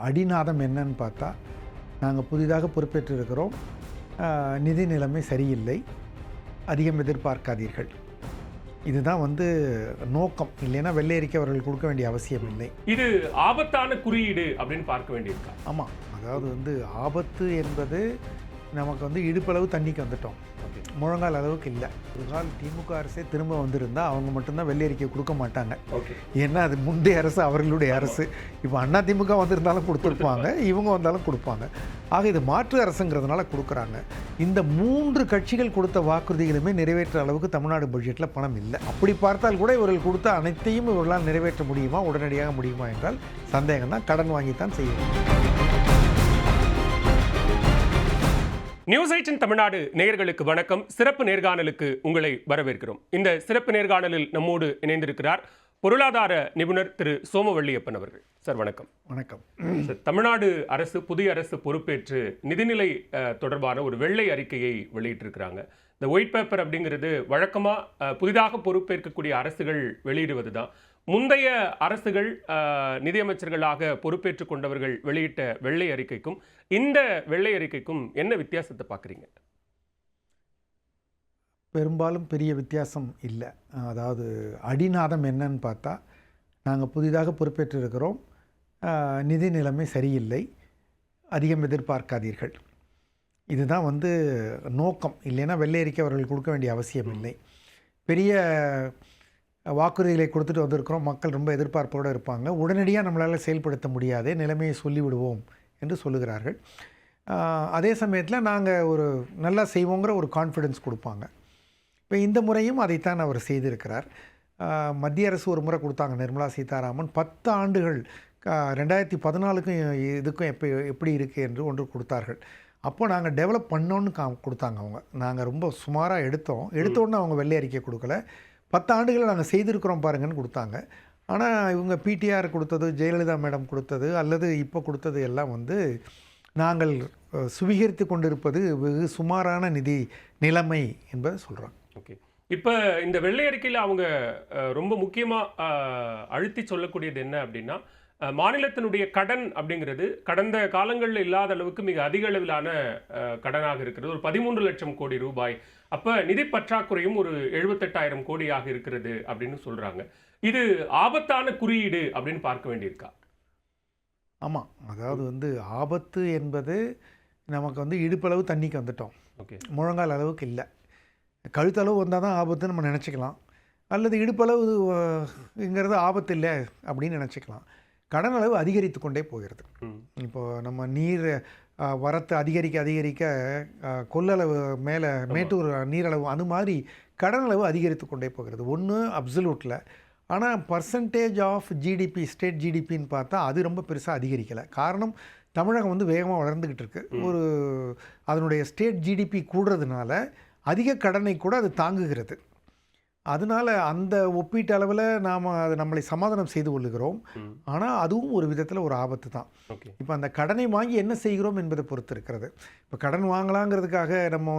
அடிநாதம் என்னன்னு பார்த்தா, நாங்கள் புதிதாக பொறுப்பேற்றிருக்கிறோம். நிதி நிலைமை சரியில்லை, அதிகம் எதிர்பார்க்காதீர்கள். இதுதான் நோக்கம். இல்லைன்னா வெள்ளை அறிக்கை அவர்கள் கொடுக்க வேண்டிய அவசியம் இல்லை. இது ஆபத்தான குறியீடு அப்படின்னு பார்க்க வேண்டியிருக்கா? ஆமாம், அதாவது ஆபத்து என்பது நமக்கு இடுப்பளவு தண்ணிக்கு வந்துட்டோம், முழங்கால் அளவுக்கு இல்லை. ஒரு கால் திமுக அரசே திரும்ப வந்திருந்தால் அவங்க மட்டும்தான் வெள்ளை அறிக்கை கொடுக்க மாட்டாங்க. ஏன்னா அது முந்தைய அரசு, அவர்களுடைய அரசு. இப்போ அண்ணா திமுக வந்திருந்தாலும் கொடுத்துருப்பாங்க, இவங்க வந்தாலும் கொடுப்பாங்க. ஆக இது மாற்று அரசுங்கிறதுனால கொடுக்குறாங்க. இந்த 3 கட்சிகள் கொடுத்த வாக்குறுதிகளுமே நிறைவேற்ற அளவுக்கு தமிழ்நாடு பட்ஜெட்டில் பணம் இல்லை. அப்படி பார்த்தால் கூட இவர்கள் கொடுத்த அனைத்தையும் இவர்களால் நிறைவேற்ற முடியுமா, உடனடியாக முடியுமா என்றால் சந்தேகம் தான். கடன் வாங்கித்தான் செய்யணும். நியூஸ் 18 தமிழ்நாடு நேயர்களுக்கு வணக்கம். சிறப்பு நேர்காணலுக்கு உங்களை வரவேற்கிறோம். இந்த சிறப்பு நேர்காணலில் நம்மோடு இணைந்திருக்கிறார் பொருளாதார நிபுணர் திரு சோமவள்ளியப்பன் அவர்கள். சார் வணக்கம். வணக்கம். தமிழ்நாடு அரசு, புதிய அரசு பொறுப்பேற்று நிதிநிலை தொடர்பான ஒரு வெள்ளை அறிக்கையை வெளியிட்டிருக்கிறாங்க. இந்த ஒயிட் பேப்பர் அப்படிங்கிறது வழக்கமாக புதிதாக பொறுப்பேற்கக்கூடிய அரசுகள் வெளியிடுவது தான். முந்தைய அரசுகள் நிதியமைச்சர்களாக பொறுப்பேற்றுக் கொண்டவர்கள் வெளியிட்ட வெள்ளை அறிக்கைக்கும் இந்த வெள்ளை அறிக்கைக்கும் என்ன வித்தியாசத்தை பார்க்குறீங்க? பெரும்பாலும் பெரிய வித்தியாசம் இல்லை. அதாவது அடிநாதம் என்னன்னு பார்த்தா, நாங்கள் புதிதாக பொறுப்பேற்றிருக்கிறோம், நிதி நிலைமை சரியில்லை, அதிகம் எதிர்பார்க்காதீர்கள். இதுதான் நோக்கம். இல்லைன்னா வெள்ளை அறிக்கை அவர்கள் கொடுக்க வேண்டிய அவசியம் இல்லை. பெரிய வாக்குறுதிகளை கொடுத்துட்டு வந்திருக்கிறோம், மக்கள் ரொம்ப எதிர்பார்ப்போடு இருப்பாங்க, உடனடியாக நம்மளால் செயல்படுத்த முடியாதே, நிலைமையை சொல்லிவிடுவோம் என்று சொல்லுகிறார்கள். அதே சமயத்தில் நாங்கள் ஒரு நல்லா செய்வோங்கிற ஒரு கான்ஃபிடென்ஸ் கொடுப்பாங்க. இப்போ இந்த முறையும் அதைத்தான் அவர் செய்திருக்கிறார். மத்திய அரசு ஒரு முறை கொடுத்தாங்க, நிர்மலா சீதாராமன் 10 ஆண்டுகள் 2014க்கும் இதுக்கும் எப்படி இருக்குது என்று ஒன்று கொடுத்தார்கள். அப்போ நாங்கள் டெவலப் பண்ணோன்னு கொடுத்தாங்க அவங்க. நாங்கள் ரொம்ப சுமாராக எடுத்தோன்னு அவங்க வெள்ளை அறிக்கை கொடுக்கல. 10 ஆண்டுகளை நாங்கள் செய்திருக்கிறோம் பாருங்கன்னு கொடுத்தாங்க. ஆனால் இவங்க பிடிஆர் கொடுத்தது, ஜெயலலிதா மேடம் கொடுத்தது, அல்லது இப்போ கொடுத்தது எல்லாம் நாங்கள் சுவீகரித்து கொண்டிருப்பது வெகு சுமாரான நிதி நிலைமை என்பதை சொல்கிறாங்க. ஓகே, இப்போ இந்த வெள்ளை அறிக்கையில் அவங்க ரொம்ப முக்கியமாக அழுத்தி சொல்லக்கூடியது என்ன அப்படின்னா, மாநிலத்தினுடைய கடன் அப்படிங்கிறது கடந்த காலங்களில் இல்லாத அளவுக்கு மிக அதிக அளவிலான கடனாக இருக்கிறது. ஒரு 13 லட்சம் கோடி ரூபாய். அப்போ நிதி பற்றாக்குறையும் ஒரு 78,000 கோடியாக இருக்கிறது அப்படின்னு சொல்கிறாங்க. இது ஆபத்தான குறியீடு அப்படின்னு பார்க்க வேண்டியிருக்கா? ஆமாம், அதாவது ஆபத்து என்பது நமக்கு இடுப்பளவு தண்ணிக்கு வந்துட்டோம், முழங்கால் அளவுக்கு இல்லை. கழுத்தளவு வந்தால் தான் ஆபத்துன்னு நம்ம நினச்சிக்கலாம், அல்லது இடுப்பளவுங்கிறது ஆபத்து இல்லை அப்படின்னு நினச்சிக்கலாம். கடன் அளவு அதிகரித்து கொண்டே போகிறது. இப்போது நம்ம நீர் வரத்து அதிகரிக்க கொள்ளளவு மேலே மேட்டூர் நீரளவு அது மாதிரி கடன் அளவு அதிகரித்து கொண்டே போகிறது. ஒன்று அப்சல்யூட்டில், ஆனால் பர்சன்டேஜ் ஆஃப் ஜிடிபி, ஸ்டேட் ஜிடிபின்னு பார்த்தா அது ரொம்ப பெருசாக அதிகரிக்கலை. காரணம், தமிழகம் வேகமாக வளர்ந்துக்கிட்டு இருக்குது. அதனுடைய ஸ்டேட் ஜிடிபி கூடுறதுனால அதிக கடனை கூட அது தாங்குகிறது. அதனால் அந்த ஒப்பீட்டு அளவில் நாம் அதை நம்மளை சமாதானம் செய்து கொள்ளுகிறோம். ஆனால் அதுவும் ஒரு விதத்தில் ஒரு ஆபத்து தான். இப்போ அந்த கடனை வாங்கி என்ன செய்கிறோம் என்பதை பொறுத்து இருக்கிறது. இப்போ கடன் வாங்கலாங்கிறதுக்காக நம்ம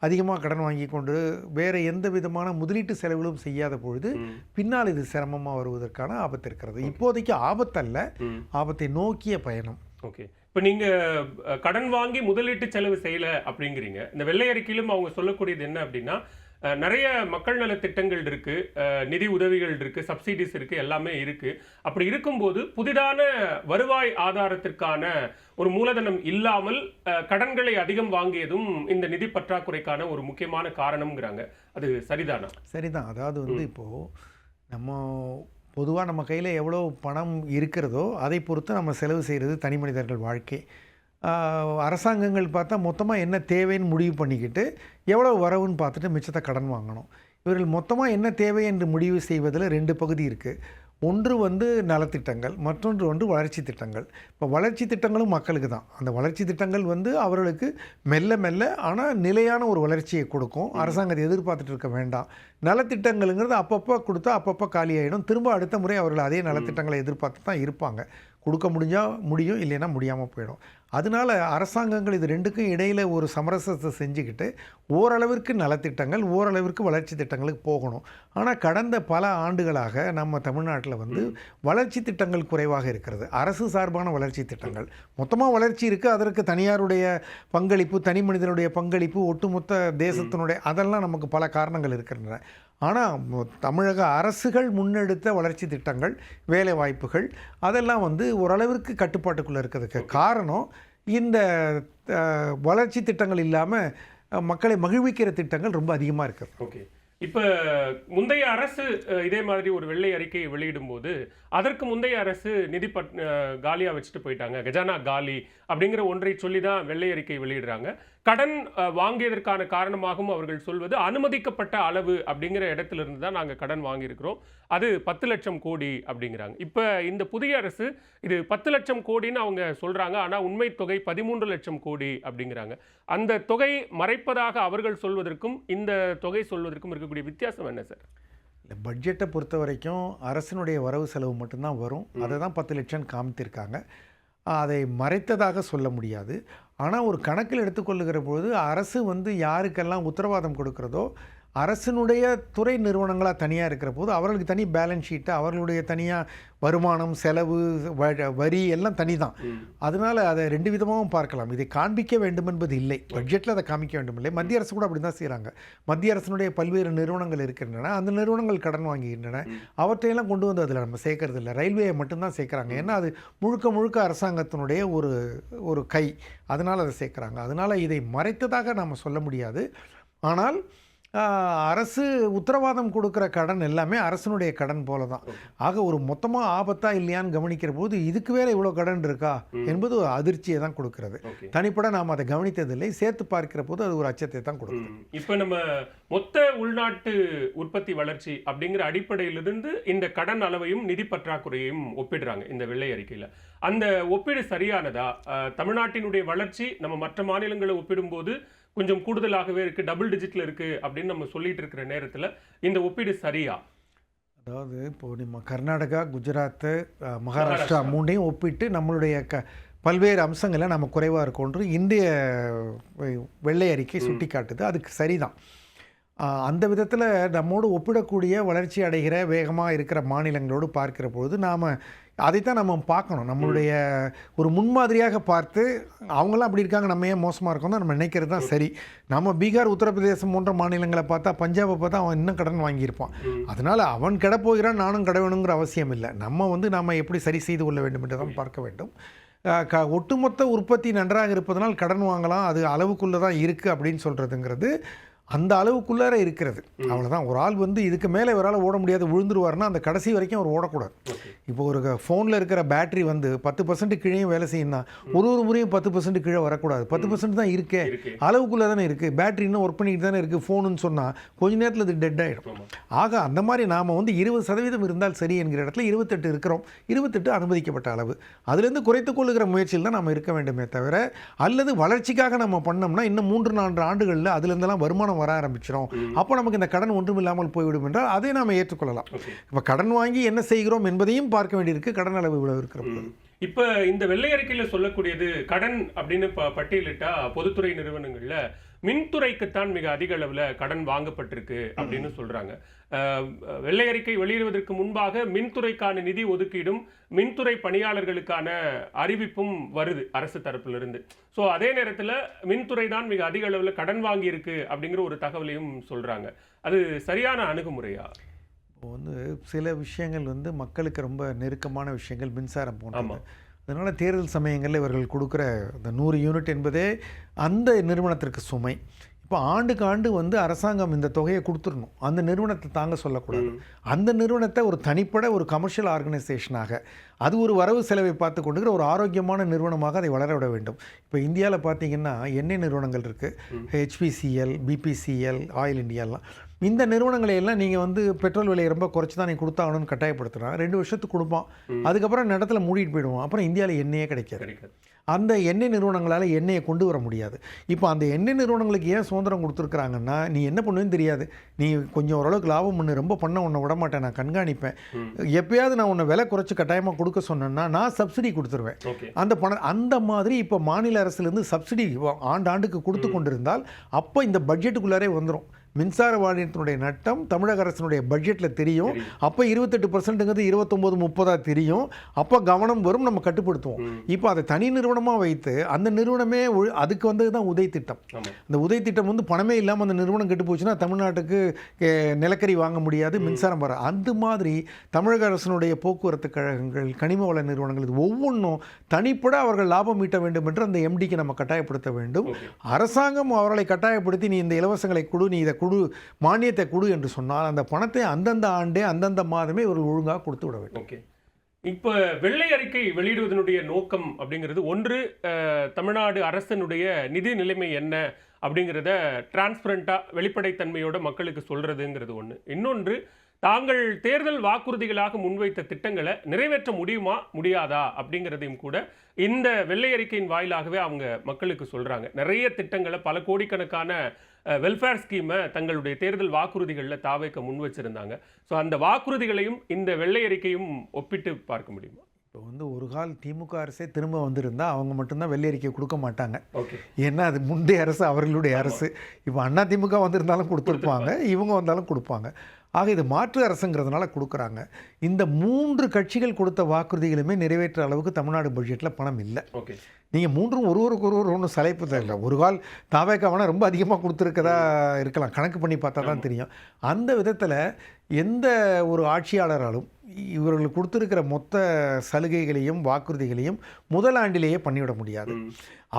அதிகமாக கடன் வாங்கி கொண்டு வேறு எந்த விதமான முதலீட்டு செலவுகளும் செய்யாத பொழுது பின்னால் இது சிரமமாக வருவதற்கான ஆபத்து இருக்கிறது. இப்போதைக்கு ஆபத்தல்ல, ஆபத்தை நோக்கிய பயணம். ஓகே, இப்போ நீங்கள் கடன் வாங்கி முதலீட்டு செலவு செய்யலை அப்படிங்கிறீங்க. இந்த வெள்ளை அறிக்கையிலும் அவங்க சொல்லக்கூடியது என்ன அப்படின்னா, நிறைய மக்கள் நல திட்டங்கள் இருக்கு, நிதி உதவிகள் இருக்கு, சப்சிடிஸ் இருக்கு, எல்லாமே இருக்கு. அப்படி இருக்கும்போது புதிதான வருவாய் ஆதாரத்திற்கான ஒரு மூலதனம் இல்லாமல் கடன்களை அதிகம் வாங்கியதும் இந்த நிதி பற்றாக்குறைக்கான ஒரு முக்கியமான காரணம்ங்கிறாங்க. அது சரிதானா? சரிதான். அதாவது இப்போது நம்ம பொதுவாக நம்ம கையில் எவ்வளோ பணம் இருக்கிறதோ அதை பொறுத்து நம்ம செலவு செய்கிறது தனி மனிதர்கள் வாழ்க்கை. அரசாங்கங்கள் பார்த்தா மொத்தமாக என்ன தேவைன்னு முடிவு பண்ணிக்கிட்டு எவ்வளோ வரவுன்னு பார்த்துட்டு மிச்சத்தை கடன் வாங்கணும். இவர்கள் மொத்தமாக என்ன தேவை என்று முடிவு செய்வதில் 2 பகுதி இருக்குது. ஒன்று நலத்திட்டங்கள், மற்றொன்று வளர்ச்சி திட்டங்கள். இப்போ வளர்ச்சி திட்டங்களும் மக்களுக்கு தான். அந்த வளர்ச்சி திட்டங்கள் அவர்களுக்கு மெல்ல மெல்ல ஆனால் நிலையான ஒரு வளர்ச்சியை கொடுக்கும். அரசாங்கத்தை எதிர்பார்த்துட்டு இருக்க வேண்டாம். நலத்திட்டங்கள்ங்கிறது அப்பப்போ கொடுத்தா அப்பப்போ காலியாகிடும். திரும்ப அடுத்த முறை அவர்கள் அதே நலத்திட்டங்களை எதிர்பார்த்து தான் இருப்பாங்க. கொடுக்க முடிஞ்சால் முடியும், இல்லைன்னா முடியாமல் போயிடும். அதனால அரசாங்கங்கள் இது ரெண்டுக்கும் இடையில் ஒரு சமரசத்தை செஞ்சுக்கிட்டு ஓரளவிற்கு நலத்திட்டங்கள், ஓரளவிற்கு வளர்ச்சி திட்டங்களுக்கு போகணும். ஆனால் கடந்த பல ஆண்டுகளாக நம்ம தமிழ்நாட்டில் வந்து வளர்ச்சி திட்டங்கள் குறைவாக இருக்கிறது. அரசு சார்பான வளர்ச்சி திட்டங்கள் மொத்தமாக வளர்ச்சி இருக்குது, அதற்கு தனியாருடைய பங்களிப்பு, தனி மனிதனுடைய பங்களிப்பு, ஒட்டுமொத்த தேசத்தினுடைய அதெல்லாம் நமக்கு பல காரணங்கள் இருக்கின்றன. ஆனால் தமிழக அரசுகள் முன்னெடுத்த வளர்ச்சி திட்டங்கள், வேலை வாய்ப்புகள் அதெல்லாம் வந்து ஓரளவிற்கு கட்டுப்பாட்டுக்குள்ளே இருக்கிறதுக்கு காரணம் இந்த வளர்ச்சி திட்டங்கள் இல்லாமல் மக்களை மகிழ்விக்கிற திட்டங்கள் ரொம்ப அதிகமாக இருக்குது. ஓகே, இப்போ முந்தைய அரசு இதே மாதிரி ஒரு வெள்ளை அறிக்கையை வெளியிடும் போது அதற்கு முந்தைய அரசு நிதி காலியாக வச்சுட்டு போயிட்டாங்க, கஜானா காலி அப்படிங்கிற ஒன்றை சொல்லி தான் வெள்ளை அறிக்கை வெளியிடுறாங்க. கடன் வாங்கியதற்கான காரணமாகவும் அவர்கள் சொல்வது அனுமதிக்கப்பட்ட அளவு அப்படிங்கிற இடத்திலிருந்து தான் நாங்கள் கடன் வாங்கியிருக்கிறோம், அது 10 லட்சம் கோடி அப்படிங்கிறாங்க. இப்போ இந்த புதிய அரசு இது 10 லட்சம் கோடின்னு அவங்க சொல்கிறாங்க, ஆனால் உண்மை தொகை 13 லட்சம் கோடி அப்படிங்கிறாங்க. அந்த தொகை மறைப்பதாக அவர்கள் சொல்வதற்கும் இந்த தொகை சொல்வதற்கும் இருக்கக்கூடிய வித்தியாசம் என்ன சார்? இல்லை, பட்ஜெட்டை பொறுத்த வரைக்கும் அரசினுடைய வரவு செலவு மட்டும்தான் வரும். அதை தான் 10 லட்சம் காமித்திருக்காங்க. அதை மறைத்ததாக சொல்ல முடியாது. ஆனால் ஒரு கணக்கில் எடுத்துக்கொள்ளுகிற பொழுது அரசு வந்து யாருக்கெல்லாம் உத்தரவாதம் கொடுக்கிறதோ, அரசினுடைய துறை நிறுவனங்களாக தனியாக இருக்கிற போது அவர்களுக்கு தனி பேலன்ஸ் ஷீட்டு, அவர்களுடைய தனியாக வருமானம், செலவு, வரி எல்லாம் தனி தான். அதனால் அதை ரெண்டு விதமாகவும் பார்க்கலாம். இதை காண்பிக்க வேண்டும் என்பது இல்லை, பட்ஜெட்டில் அதை காமிக்க வேண்டும் இல்லை. மத்திய அரசு கூட அப்படி தான் செய்கிறாங்க. மத்திய அரசினுடைய பல்வேறு நிறுவனங்கள் இருக்கின்றன, அந்த நிறுவனங்கள் கடன் வாங்குகின்றன, அவற்றையெல்லாம் கொண்டு வந்து அதில் நம்ம சேர்க்கறது இல்லை. ரயில்வேயை மட்டும்தான் சேர்க்குறாங்க, ஏன்னா அது முழுக்க முழுக்க அரசாங்கத்தினுடைய ஒரு கை, அதனால் அதை சேர்க்குறாங்க. அதனால் இதை மறைத்ததாக நாம் சொல்ல முடியாது. ஆனால் அரசு உத்தரவாதம் கொடுக்குற கடன் எல்லாமே அரசனுடைய கடன் போல தான். ஆக ஒரு மொத்தமாக ஆபத்தா இல்லையான்னு கவனிக்கிற போது இதுக்கு வேற இவ்வளோ கடன் இருக்கா என்பது ஒரு அதிர்ச்சியை தான் கொடுக்கிறது. தனிப்பட நாம் அதை கவனித்ததில்லை, சேர்த்து பார்க்கிற போது அது ஒரு அச்சத்தை தான் கொடுக்குது. இப்போ நம்ம மொத்த உள்நாட்டு உற்பத்தி வளர்ச்சி அப்படிங்கிற அடிப்படையிலிருந்து இந்த கடன் அளவையும் நிதி பற்றாக்குறையையும் ஒப்பிடுறாங்க இந்த வெள்ளை அறிக்கையில். அந்த ஒப்பீடு சரியானதா? தமிழ்நாட்டினுடைய வளர்ச்சி நம்ம மற்ற மாநிலங்களை ஒப்பிடும்போது கொஞ்சம் கூடுதலாகவே இருக்குது, டபுள் டிஜிட்டில் இருக்குது அப்படின்னு நம்ம சொல்லிட்டு இருக்கிற நேரத்தில் இந்த ஒப்பீடு சரியா? அதாவது இப்போது நம்ம கர்நாடகா, குஜராத்து, மகாராஷ்டிரா மூணையும் ஒப்பிட்டு நம்மளுடைய பல்வேறு அம்சங்களை நம்ம குறைவாக இருக்கோன்று இந்திய வெள்ளை அறிக்கை சுட்டி காட்டுது. அதுக்கு சரிதான். அந்த விதத்தில் நம்மோடு ஒப்பிடக்கூடிய வளர்ச்சி அடைகிற வேகமாக இருக்கிற மாநிலங்களோடு பார்க்கிற பொழுது நாம் அதைத்தான் நம்ம பார்க்கணும். நம்மளுடைய ஒரு முன்மாதிரியாக பார்த்து அவங்களாம் அப்படி இருக்காங்க, நம்ம ஏன் மோசமாக இருக்கோம் தான் நம்ம நினைக்கிறது தான் சரி. நம்ம பீகார், உத்தரப்பிரதேசம் போன்ற மாநிலங்களை பார்த்தா, பஞ்சாபை பார்த்தா அவன் இன்னும் கடன் வாங்கியிருப்பான். அதனால் அவன் கடை போகிறான், நானும் கடை வேணுங்கிற அவசியம் இல்லை. நம்ம எப்படி சரி செய்து கொள்ள வேண்டும் என்று தான் பார்க்க வேண்டும். ஒட்டுமொத்த உற்பத்தி நன்றாக இருப்பதனால் கடன் வாங்கலாம், அது அளவுக்குள்ளே தான் இருக்குது அப்படின்னு சொல்கிறதுங்கிறது அந்த அளவுக்குள்ளார இருக்கிறது. அவ்வளோதான். ஒரு ஆள் வந்து இதுக்கு மேலே ஒரு ஆள் ஓட முடியாது, விழுந்துருவார்னா அந்த கடைசி வரைக்கும் அவர் ஓடக்கூடாது. இப்போ ஒரு ஃபோனில் இருக்கிற பேட்டரி வந்து 10% கீழே வேலை செய்யணும்னா ஒரு முறையும் 10% கீழே வரக்கூடாது. 10% தான் இருக்கே, அளவுக்குள்ளே தானே இருக்குது. பேட்டரி இன்னும் ஒர்க் பண்ணிக்கிட்டு தானே இருக்குது. ஃபோனுன்னு சொன்னால் கொஞ்ச நேரத்தில் இது டெட் ஆகிடும். ஆக அந்த மாதிரி நாம் வந்து 20% இருந்தால் சரி என்கிற இடத்துல 28 இருக்கிறோம். 28 அனுமதிக்கப்பட்ட அளவு. அதுலேருந்து குறைத்துக் கொள்ளுகிற முயற்சியில் தான் நம்ம இருக்க வேண்டுமே தவிர, அல்லது வளர்ச்சிக்காக நம்ம பண்ணோம்னா இன்னும் 3-4 ஆண்டுகளில் அதுலேருந்தெல்லாம் வருமானம் வர ஆரம்பிச்சிடும். அப்போ நமக்கு இந்த கடன் ஒன்றும் இல்லாமல் போய்விடும் என்றால் அதை நாம் ஏற்றுக்கொள்ளலாம். இப்போ கடன் வாங்கி என்ன செய்கிறோம் என்பதையும் பார்க்க வேண்டியிருக்கு, கடன் அளவு இவ்வளவு இருக்கிறது. இப்போ இந்த வெள்ளை அறிக்கையில் சொல்லக்கூடியது கடன் அப்படின்னு பட்டியலிட்டா பொதுத்துறை நிறுவனங்கள்ல மின்துறைக்குத்தான் மிக அதிக அளவில் கடன் வாங்கப்பட்டிருக்கு அப்படின்னு சொல்றாங்க. வெள்ளை அறிக்கை வெளியிடுவதற்கு முன்பாக மின்துறைக்கான நிதி ஒதுக்கீடும் மின்துறை பணியாளர்களுக்கான அறிவிப்பும் வருது அரசு தரப்பிலிருந்து. ஸோ அதே நேரத்தில் மின்துறை தான் மிக அதிக அளவில் கடன் வாங்கியிருக்கு அப்படிங்கிற ஒரு தகவலையும் சொல்றாங்க. அது சரியான அணுகுமுறையா? இப்போ வந்து சில விஷயங்கள் வந்து மக்களுக்கு ரொம்ப நெருக்கமான விஷயங்கள், மின்சாரம் போன்றது. அதனால் தேர்தல் சமயங்களில் இவர்கள் கொடுக்குற இந்த 100 யூனிட் என்பதே அந்த நிறுவனத்திற்கு சுமை. இப்போ ஆண்டுக்கு ஆண்டு வந்து அரசாங்கம் இந்த தொகையை கொடுத்துடணும், அந்த நிறுவனத்தை தாங்க சொல்லக்கூடாது. அந்த நிறுவனத்தை ஒரு தனிப்பட ஒரு கமர்ஷியல் ஆர்கனைசேஷனாக, அது ஒரு வரவு செலவை பார்த்து கொண்டுகிற ஒரு ஆரோக்கியமான நிறுவனமாக அதை வளர விட வேண்டும். இப்போ இந்தியாவில் பார்த்தீங்கன்னா எண்ணெய் நிறுவனங்கள் இருக்குது, HPCL, BPCL, ஆயில் இண்டியாலாம். இந்த நிறுவனங்களை எல்லாம் நீங்கள் வந்து பெட்ரோல் விலையை ரொம்ப குறைச்சி தான் நீங்கள் கொடுத்தாகணும்னு கட்டாயப்படுத்துனா 2 வருஷத்துக்கு கொடுப்பான், அதுக்கப்புறம் இடத்துல மூடிட்டு போயிடுவோம், அப்புறம் இந்தியாவில் எண்ணெயே கிடைக்காது. அந்த எண்ணெய் நிறுவனங்களால் எண்ணெயை கொண்டு வர முடியாது. இப்போ அந்த எண்ணெய் நிறுவனங்களுக்கு ஏன் சுதந்திரம் கொடுத்துருக்குறாங்கன்னா, நீ என்ன பண்ணுவேன்னு தெரியாது, நீ கொஞ்சம் ஓரளவுக்கு லாபம் பண்ணு, ரொம்ப பண்ண உன்னை விட மாட்டேன், நான் கண்காணிப்பேன், எப்பயாவது நான் உன்னை விலை குறைச்சி கட்டாயமாக கொடுக்க சொன்னேன்னா நான் சப்சிடி கொடுத்துருவேன். அந்த பணம் அந்த மாதிரி இப்போ மாநில அரசுலேருந்து சப்சிடி ஆண்டுக்கு கொடுத்து கொண்டிருந்தால் அப்போ இந்த பட்ஜெட்டுக்குள்ளாரே வந்துடும். மின்சார வாரியத்தினுடைய நட்டம் தமிழக அரசினுடைய பட்ஜெட்டில் தெரியும். அப்போ 28%ங்கிறது 29-30 தெரியும். அப்போ கவனம் வரும், நம்ம கட்டுப்படுத்துவோம். இப்போ அதை தனி நிறுவனமாக வைத்து அந்த நிறுவனமே அதுக்கு வந்தது தான் உதய் திட்டம். அந்த உதய் திட்டம் வந்து பணமே இல்லாமல் அந்த நிறுவனம் கெட்டு போச்சுன்னா தமிழ்நாட்டுக்கு நிலக்கரி வாங்க முடியாது, மின்சாரம் வர. அந்த மாதிரி தமிழக அரசினுடைய போக்குவரத்து கழகங்கள், கனிம வள நிறுவனங்கள், இது ஒவ்வொன்றும் தனிப்பட அவர்கள் லாபம் ஈட்ட வேண்டும் என்று அந்த எம்டிக்கு நம்ம கட்டாயப்படுத்த வேண்டும். அரசாங்கம் அவர்களை கட்டாயப்படுத்தி நீ இந்த இலவசங்களை கொடு, நீ இதை குடு, மானியத்தை கொடு என்று சொன்னால் அந்த பணத்தை அந்தந்த ஆண்டே அந்தந்த மாதமே இவர்கள் ஒழுங்காக கொடுத்து விட வேண்டும். ஓகே, இப்போ வெள்ளை அறிக்கை வெளியிடுவதனுடைய நோக்கம் அப்படிங்கிறது ஒன்று, தமிழ்நாடு அரசினுடைய நிதி நிலைமை என்ன அப்படிங்கிறத டிரான்ஸ்பரண்டாக வெளிப்படைத்தன்மையோட மக்களுக்கு சொல்றதுங்கிறது ஒன்று. இன்னொன்று, தாங்கள் தேர்தல் வாக்குறுதிகளாக முன்வைத்த திட்டங்களை நிறைவேற்ற முடியுமா முடியாதா அப்படிங்கிறதையும் கூட இந்த வெள்ளை அறிக்கையின் வாயிலாகவே அவங்க மக்களுக்கு சொல்றாங்க. நிறைய திட்டங்களை, பல கோடிக்கணக்கான வெல்ஃபேர் ஸ்கீமை தங்களுடைய தேர்தல் வாக்குறுதிகளில் தாவைக்க முன் வச்சிருந்தாங்க. ஸோ அந்த வாக்குறுதிகளையும் இந்த வெள்ளை அறிக்கையும் ஒப்பிட்டு பார்க்க முடியுமா? இப்போ வந்து ஒரு கால் திமுக அரசே திரும்ப வந்திருந்தால் அவங்க மட்டும்தான் வெள்ளை அறிக்கை கொடுக்க மாட்டாங்க. ஓகே, ஏன்னா அது முந்தைய அரசு, அவர்களுடைய அரசு. இப்போ அண்ணா திமுக வந்திருந்தாலும் கொடுத்துருப்பாங்க, இவங்க வந்தாலும் கொடுப்பாங்க. ஆக இது மாற்று அரசுங்கிறதுனால கொடுக்குறாங்க. இந்த 3 கட்சிகள் கொடுத்த வாக்குறுதிகளுமே நிறைவேற்ற அளவுக்கு தமிழ்நாடு பட்ஜெட்டில் பணம் இல்லை. ஓகே, நீங்கள் மூன்றும் ஒருவருக்கு ஒன்றும் சளைப்பு இல்லை. ஒரு கால் தாவேக்காவனா ரொம்ப அதிகமாக கொடுத்துருக்கதா இருக்கலாம், கணக்கு பண்ணி பார்த்தா தான் தெரியும். அந்த விதத்தில் எந்த ஒரு ஆட்சியாளராலும் இவர்கள் கொடுத்துருக்கிற மொத்த சலுகைகளையும் வாக்குறுதிகளையும் முதல் ஆண்டிலேயே பண்ணிவிட முடியாது.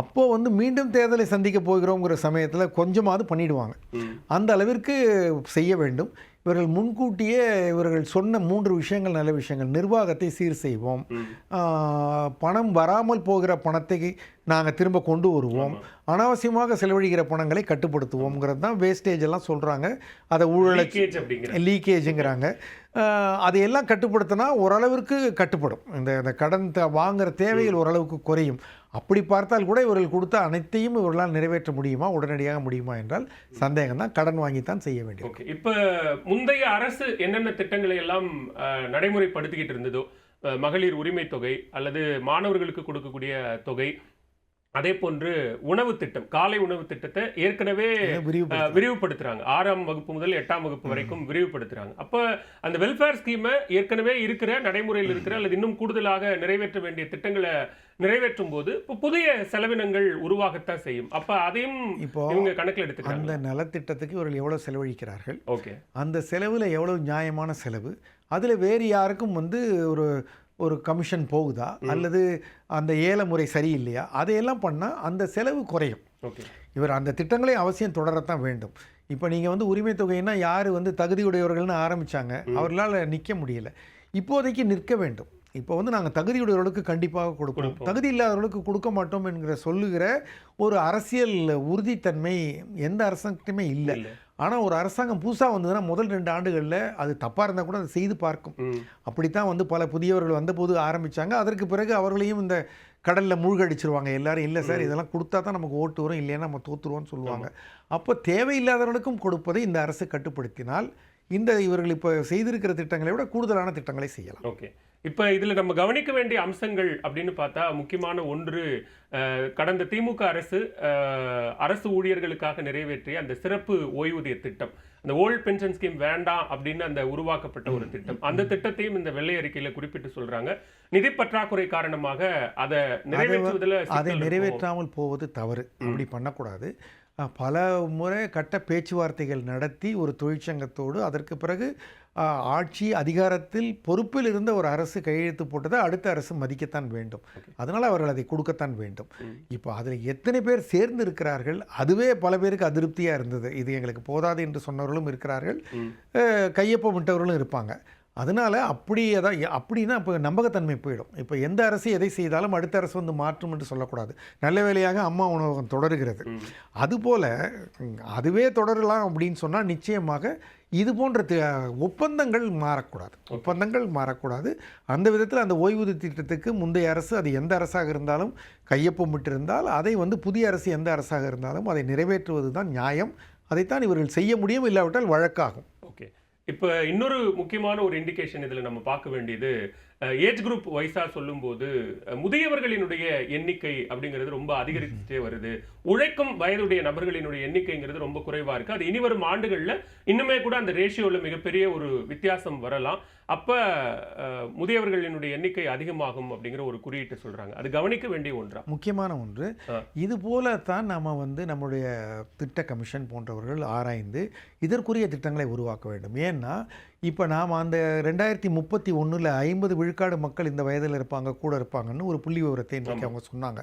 அப்போது வந்து மீண்டும் தேர்தலை சந்திக்க போகிறோங்கிற சமயத்தில் கொஞ்சமாவது பண்ணிவிடுவாங்க. அந்த அளவிற்கு செய்ய வேண்டும். இவர்கள் முன்கூட்டியே இவர்கள் சொன்ன 3 விஷயங்கள், நல்ல விஷயங்கள். நிர்வாகத்தை சீர் செய்வோம், பணம் வராமல் போகிற பணத்தை நாங்கள் திரும்ப கொண்டு வருவோம், அனாவசியமாக செலவழிக்கிற பணங்களை கட்டுப்படுத்துவோம்ங்கிறது தான் வேஸ்டேஜ் எல்லாம் சொல்கிறாங்க. அதை ஊழல் லீக்கேஜுங்கிறாங்க. அதையெல்லாம் கட்டுப்படுத்தினா ஓரளவிற்கு கட்டுப்படும். இந்த கடன் வாங்குகிற தேவைகள் ஓரளவுக்கு குறையும். அப்படி பார்த்தால் கூட இவர்கள் கொடுத்த அனைத்தையும் இவர்களால் நிறைவேற்ற முடியுமா, உடனடியாக முடியுமா என்றால் சந்தேகம் தான். கடன் வாங்கித்தான் செய்ய வேண்டியது. ஓகே, இப்போ முந்தைய அரசு என்னென்ன திட்டங்களை எல்லாம் நடைமுறைப்படுத்திக்கிட்டு இருந்ததோ, மகளிர் உரிமை தொகை அல்லது மாணவர்களுக்கு கொடுக்கக்கூடிய தொகை, அதே போன்று உணவு திட்டம், காலை உணவு திட்டத்தை ஏற்கனவே விரிவுபடுத்துறாங்க. 6ஆம் வகுப்பு முதல் 8ஆம் வகுப்பு வரைக்கும் விரிவுபடுத்துறாங்க. அப்ப அந்த வெல்ஃபேர் ஸ்கீமை ஏற்கனவே இருக்கிற நடைமுறையில் இருக்கிற அல்லது இன்னும் கூடுதலாக நிறைவேற்ற வேண்டிய திட்டங்களை நிறைவேற்றும் போது இப்போ புதிய செலவினங்கள் உருவாகத்தான் செய்யும். அப்ப அதையும் இவங்க கணக்கில் எடுத்துக்கிறாங்க. அந்த நலத்திட்டத்துக்கு இவர்கள் எவ்வளவு செலவழிக்கிறார்கள், ஓகே, அந்த செலவுல எவ்வளவு நியாயமான செலவு, அதுல வேறு யாருக்கும் வந்து ஒரு கமிஷன் போகுதா அல்லது அந்த ஏல முறை சரியில்லையா, அதையெல்லாம் பண்ணால் அந்த செலவு குறையும். ஓகே, இவர் அந்த திட்டங்களை அவசியம் தொடரத்தான் வேண்டும். இப்போ நீங்கள் வந்து உரிமை தொகைன்னா யார் வந்து தகுதியுடையவர்கள்னு ஆரம்பித்தாங்க, அவர்களால் நிற்க முடியல. இப்போதைக்கு நிற்க வேண்டும். இப்போ வந்து நாங்கள் தகுதியுடையவர்களுக்கு கண்டிப்பாக கொடுப்போம், தகுதி இல்லாதவர்களுக்கு கொடுக்க மாட்டோம் என்கிற சொல்லுகிற ஒரு அரசியல் உறுதித்தன்மை எந்த அரசாங்கத்துமே இல்லை. ஆனால் ஒரு அரசாங்கம் புதுசாக வந்ததுன்னா முதல் 2 ஆண்டுகளில் அது தப்பாக இருந்தால் கூட அதை செய்து பார்க்கும். அப்படித்தான் வந்து பல புதியவர்கள் வந்தபோது ஆரம்பித்தாங்க. அதற்கு பிறகு அவர்களையும் இந்த கடலில் மூழ்கடிச்சிருவாங்க எல்லாரும். இல்லை சார், இதெல்லாம் கொடுத்தா தான் நமக்கு ஓட்டு வரும், இல்லைன்னா நம்ம தோற்றுருவோம்னு சொல்லுவாங்க. அப்போ தேவையில்லாதவர்களுக்கும் கொடுப்பதை இந்த அரசு கட்டுப்படுத்தினால் இந்த இவர்கள் இப்போ செய்திருக்கிற திட்டங்களை விட கூடுதலான திட்டங்களை செய்யலாம். ஓகே, இப்போ இதில் நம்ம கவனிக்க வேண்டிய அம்சங்கள் அப்படின்னு பார்த்தா முக்கியமான ஒன்று, கடந்த திமுக அரசு ஊழியர்களுக்காக நிறைவேற்றிய அந்த சிறப்பு ஓய்வூதிய திட்டம், அந்த ஓல்ட் பென்ஷன் ஸ்கீம் வேண்டாம் அப்படின்னு அந்த உருவாக்கப்பட்ட ஒரு திட்டம். அந்த திட்டத்தையும் இந்த வெள்ளை அறிக்கையில் குறிப்பிட்டு சொல்றாங்க. நிதி பற்றாக்குறை காரணமாக அதை நிறைவேற்றாமல் போவது தவறு. அப்படி பண்ணக்கூடாது. பல முறை கட்ட பேச்சுவார்த்தைகள் நடத்தி ஒரு தொழிற்சங்கத்தோடு அதற்கு பிறகு ஆட்சி அதிகாரத்தில் பொறுப்பில் இருந்த ஒரு அரசு கையெழுத்து போட்டதை அடுத்த அரசு மதிக்கத்தான் வேண்டும். அதனால் அவர்கள் அதை கொடுக்கத்தான் வேண்டும். இப்போ அதில் எத்தனை பேர் சேர்ந்து இருக்கிறார்கள், அதுவே பல பேருக்கு அதிருப்தியாக இருந்தது. இது எங்களுக்கு போதாது என்று சொன்னவர்களும் இருக்கிறார்கள், கையொப்பமிட்டவர்களும் இருப்பாங்க. அதனால் அப்படின்னா இப்போ நம்பகத்தன்மை போயிடும். இப்போ எந்த அரசு எதை செய்தாலும் அடுத்த அரசு வந்து மாற்றும் என்று சொல்லக்கூடாது. நல்ல வேளையாக அம்மா உணவகம் தொடருகிறது. அதுபோல் அதுவே தொடரலாம் அப்படின்னு சொன்னால் நிச்சயமாக இது போன்ற ஒப்பந்தங்கள் மாறக்கூடாது. அந்த விதத்தில் அந்த ஓய்வூதிய திட்டத்துக்கு முந்தைய அரசு, அது எந்த அரசாக இருந்தாலும் கையொப்பமிட்டிருந்தால் அதை வந்து புதிய அரசு எந்த அரசாக இருந்தாலும் அதை நிறைவேற்றுவது தான் நியாயம். அதைத்தான் இவர்கள் செய்ய முடியும், இல்லாவிட்டால் வழக்காகும். ஓகே, இப்போ இன்னொரு முக்கியமான ஒரு இண்டிகேஷன் இதில் நம்ம பார்க்க வேண்டியது, ஏஜ் குரூப் வைஸாக சொல்லும்போது முதியவர்களினுடைய எண்ணிக்கை அப்படிங்கிறது ரொம்ப அதிகரிச்சுட்டே வருது. உழைக்கும் வயதுடைய நபர்களினுடைய எண்ணிக்கைங்கிறது ரொம்ப குறைவாக இருக்குது. அது இனிவரும் ஆண்டுகளில் இன்னுமே கூட அந்த ரேஷியோவில் மிகப்பெரிய ஒரு வித்தியாசம் வரலாம். அப்போ முதியவர்களினுடைய எண்ணிக்கை அதிகமாகும் அப்படிங்கிற ஒரு குறியீட்டை சொல்கிறாங்க. அது கவனிக்க வேண்டிய ஒன்றா? முக்கியமான ஒன்று. இது போல தான் நம்ம வந்து நம்முடைய திட்ட கமிஷன் போன்றவர்கள் ஆராய்ந்து இதற்குரிய திட்டங்களை உருவாக்க வேண்டும். ஏன்னா இப்போ நாம் அந்த 2031 50 விழுக்காடு மக்கள் இந்த வயதில் கூட இருப்பாங்கன்னு ஒரு புள்ளி விவரத்தை இன்றைக்கு அவங்க சொன்னாங்க.